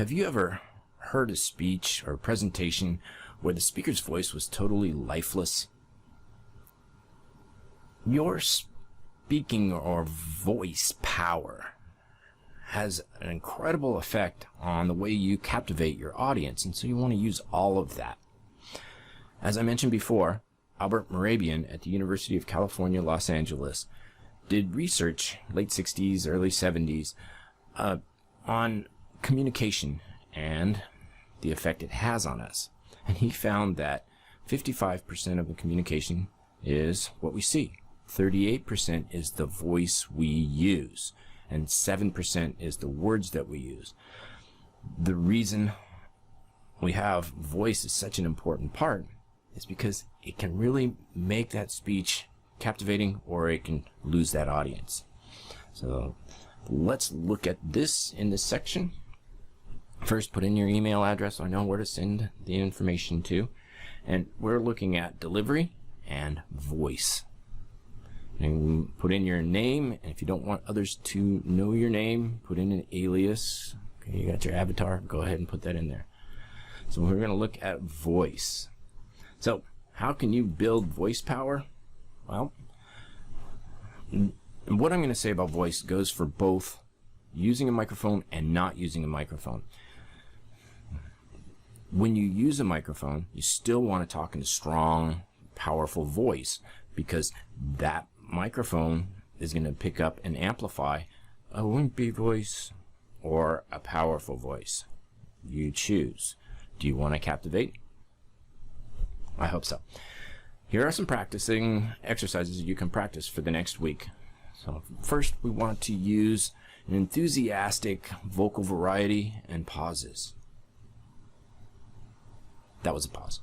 Have you ever heard a speech or a presentation where the speaker's voice was totally lifeless? Your speaking or voice power has an incredible effect on the way you captivate your audience, and so you want to use all of that. As I mentioned before, Albert Mehrabian at the University of California, Los Angeles, did research, late 60s, early 70s, on communication and the effect it has on us. And he found that 55% of the communication is what we see, 38% is the voice we use, and 7% is the words that we use. The reason we have voice is such an important part is because it can really make that speech captivating, or it can lose that audience. So let's look at this in this section. First, put in your email address so I know where to send the information to. And we're looking at delivery and voice. And put in your name, and if you don't want others to know your name, put in an alias. Okay, you got your avatar, go ahead and put that in there. So we're going to look at voice. So how can you build voice power? Well, what I'm going to say about voice goes for both using a microphone and not using a microphone. When you use a microphone, you still want to talk in a strong, powerful voice, because that microphone is going to pick up and amplify a wimpy voice or a powerful voice. You choose. Do you want to captivate? I hope so. Here are some practicing exercises you can practice for the next week. So first, we want to use an enthusiastic vocal variety and pauses. That was a pause.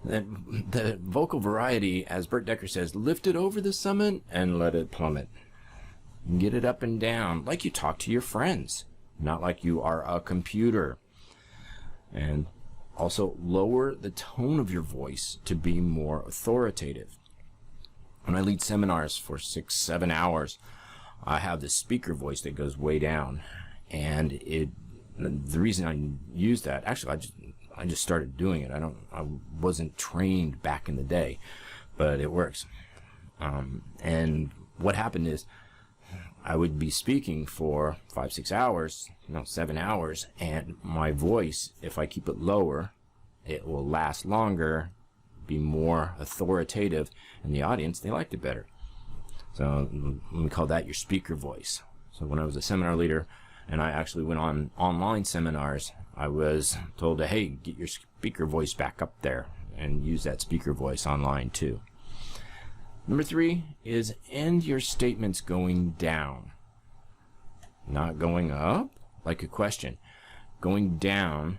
The vocal variety, as Bert Decker says, lift it over the summit and let it plummet. Get it up and down like you talk to your friends, not like you are a computer. And also lower the tone of your voice to be more authoritative. When I lead seminars for 6-7 hours, I have this speaker voice that goes way down, and the reason I use that, actually I just started doing it. I wasn't trained back in the day, but it works. And what happened is I would be speaking for 5-6 hours, 7 hours, and my voice, if I keep it lower, it will last longer, be more authoritative, and the audience, they liked it better. So we call that your speaker voice. So when I was a seminar leader and I actually went on online seminars, I was told to, hey, get your speaker voice back up there and use that speaker voice online too. Number 3 is end your statements going down, not going up like a question. Going down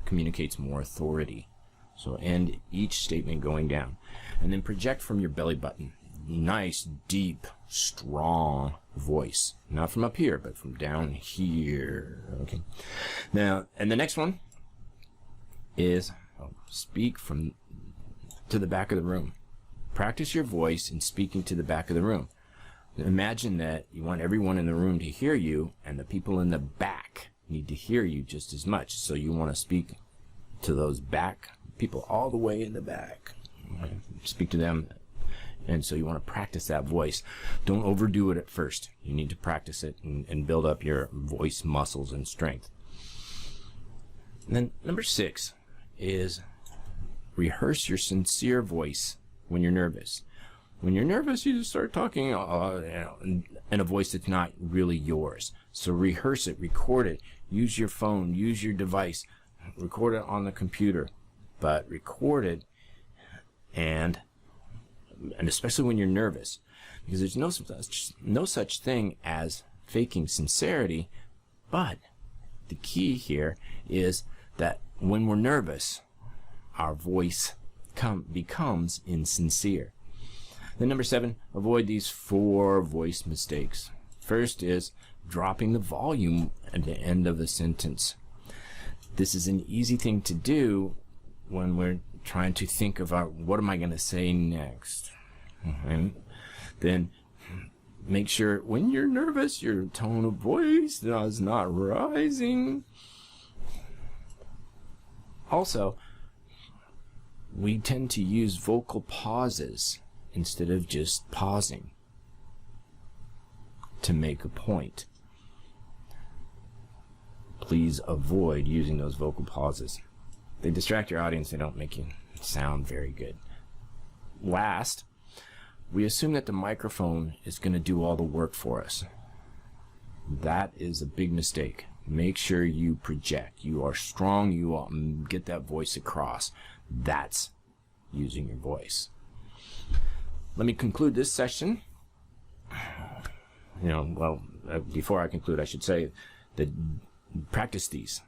communicates more authority. So end each statement going down, and then project from your belly button. Nice, deep, strong voice, not from up here, but from down here. Okay. Now, and the next one is speak from to the back of the room. Practice your voice in speaking to the back of the room. Imagine that you want everyone in the room to hear you, and the people in the back need to hear you just as much. So you want to speak to those back people all the way in the back. Speak to them. And so you want to practice that voice. Don't overdo it at first. You need to practice it and build up your voice muscles and strength. And then number 6 is rehearse your sincere voice when you're nervous. When you're nervous, you just start talking in a voice that's not really yours. So rehearse it, record it, use your phone, use your device, record it on the computer, but record it, and especially when you're nervous, because there's no such thing as faking sincerity. But the key here is that when we're nervous, our voice becomes insincere. Then number 7, avoid these 4 voice mistakes. First is dropping the volume at the end of the sentence. This is an easy thing to do when we're trying to think about what am I going to say next. And then make sure when you're nervous, your tone of voice is not rising. Also, we tend to use vocal pauses instead of just pausing to make a point. Please avoid using those vocal pauses. They distract your audience. They don't make you sound very good. Last, we assume that the microphone is going to do all the work for us. That is a big mistake. Make sure you project. You are strong. You get that voice across. That's using your voice. Let me conclude this session. Before I conclude, I should say that practice these.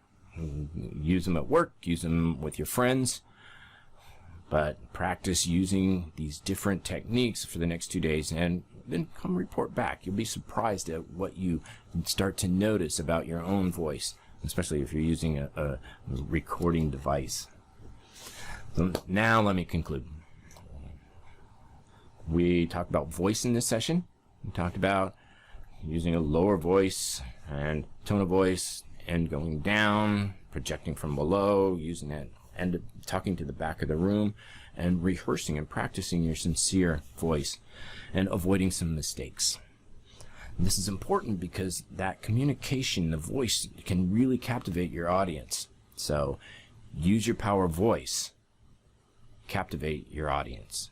Use them at work. Use them with your friends. But practice using these different techniques for the next 2 days, and then come report back. You'll be surprised at what you start to notice about your own voice, especially if you're using a recording device. So now let me conclude. We talked about voice in this session. We talked about using a lower voice and tone of voice and going down, projecting from below, using that and talking to the back of the room, and rehearsing and practicing your sincere voice and avoiding some mistakes. And this is important because that communication, the voice, can really captivate your audience. So use your power of voice, captivate your audience.